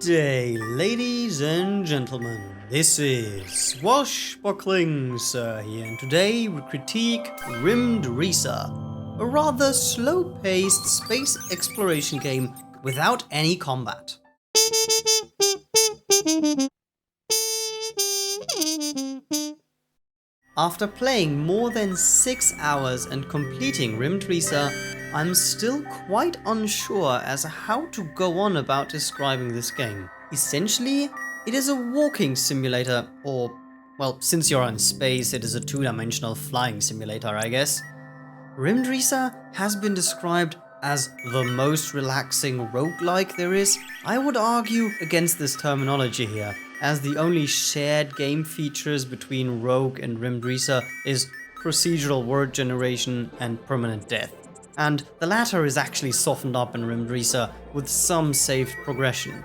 day, ladies and gentlemen. This is SwashbucklingSir here, and today we critique RymdResa, a rather slow-paced space exploration game without any combat. After playing more than 6 hours and completing RymdResa, I'm still quite unsure as to how to go on about describing this game. Essentially, it is a walking simulator, or, well, since you're in space, it is a two-dimensional flying simulator, I guess. RymdResa has been described as the most relaxing roguelike there is. I would argue against this terminology here, as the only shared game features between Rogue and RymdResa is procedural word generation and permanent death. And the latter is actually softened up in RymdResa with some saved progression.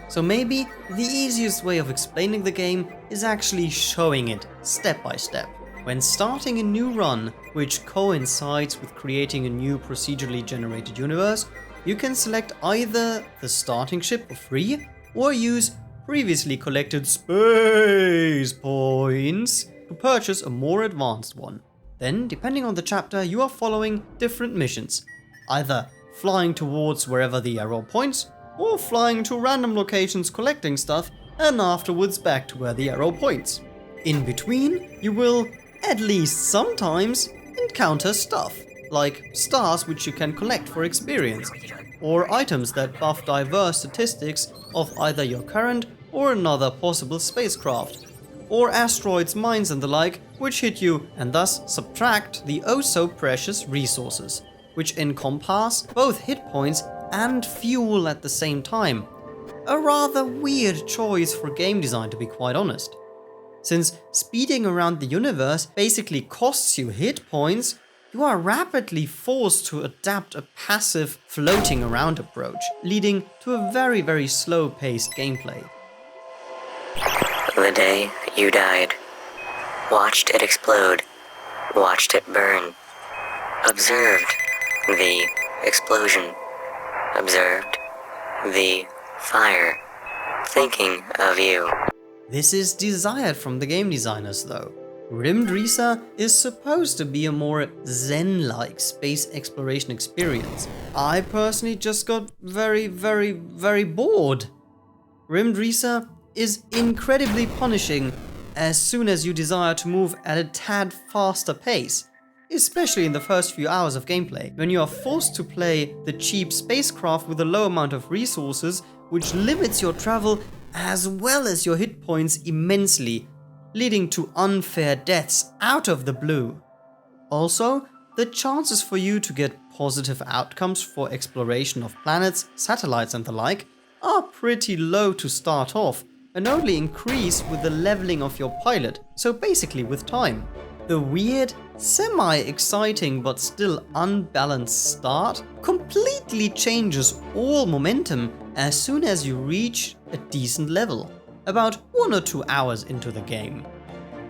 So maybe the easiest way of explaining the game is actually showing it step by step. When starting a new run, which coincides with creating a new procedurally generated universe, you can select either the starting ship for free or use previously collected space points to purchase a more advanced one. Then, depending on the chapter, you are following different missions, either flying towards wherever the arrow points, or flying to random locations collecting stuff, and afterwards back to where the arrow points. In between, you will, at least sometimes, encounter stuff, like stars which you can collect for experience, or items that buff diverse statistics of either your current or another possible spacecraft, or asteroids, mines and the like, which hit you and thus subtract the oh-so-precious resources, which encompass both hit points and fuel at the same time. A rather weird choice for game design, to be quite honest. Since speeding around the universe basically costs you hit points, you are rapidly forced to adapt a passive floating around approach, leading to a very slow-paced gameplay. The day you died. Watched it explode. Watched it burn. Observed the explosion. Observed the fire. Thinking of you. This is desired from the game designers though. RymdResa is supposed to be a more zen-like space exploration experience. I personally just got very bored. RymdResa is incredibly punishing as soon as you desire to move at a tad faster pace, especially in the first few hours of gameplay, when you are forced to play the cheap spacecraft with a low amount of resources, which limits your travel as well as your hit points immensely, leading to unfair deaths out of the blue. Also, the chances for you to get positive outcomes for exploration of planets, satellites and the like are pretty low to start off, and only increase with the leveling of your pilot, so basically with time. The weird, semi-exciting but still unbalanced start completely changes all momentum as soon as you reach a decent level, about 1 or 2 hours into the game,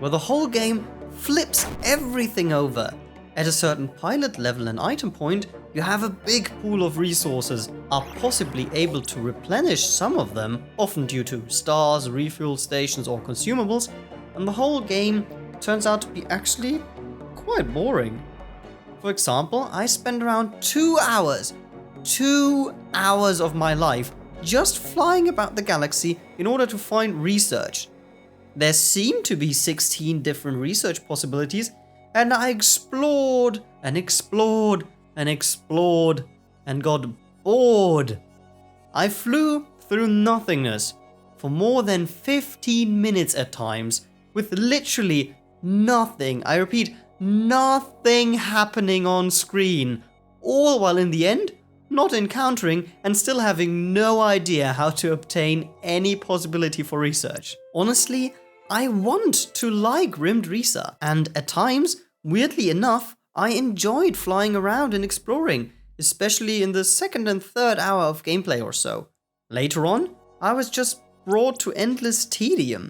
where the whole game flips everything over. At a certain pilot level and item point, you have a big pool of resources, are possibly able to replenish some of them, often due to stars, refuel stations or consumables, and the whole game turns out to be actually quite boring. For example, I spent around 2 hours of my life just flying about the galaxy in order to find research. There seemed to be 16 different research possibilities, and I explored and got bored. I flew through nothingness for more than 15 minutes at times, with literally nothing, I repeat, nothing happening on screen, all while in the end not encountering and still having no idea how to obtain any possibility for research. Honestly, I want to like RymdResa, and at times, weirdly enough, I enjoyed flying around and exploring, especially in the second and third hour of gameplay or so. Later on, I was just brought to endless tedium.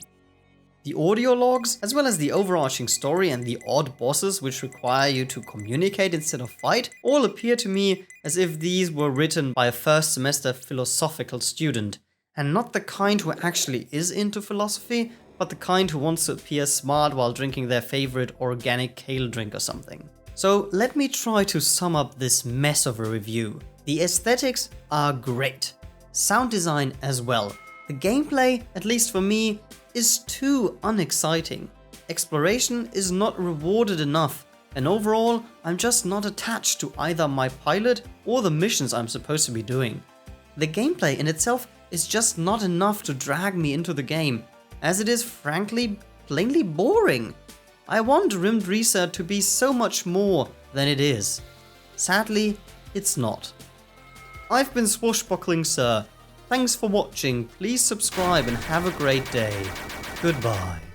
The audio logs, as well as the overarching story and the odd bosses which require you to communicate instead of fight, all appear to me as if these were written by a first semester philosophical student, and not the kind who actually is into philosophy, but the kind who wants to appear smart while drinking their favorite organic kale drink or something. So let me try to sum up this mess of a review. The aesthetics are great, sound design as well. The gameplay, at least for me, is too unexciting. Exploration is not rewarded enough, and overall, I'm just not attached to either my pilot or the missions I'm supposed to be doing. The gameplay in itself is just not enough to drag me into the game, as it is frankly plainly boring. I want RymdResa to be so much more than it is. Sadly, it's not. I've been SwashbucklingSir. Thanks for watching, please subscribe and have a great day. Goodbye.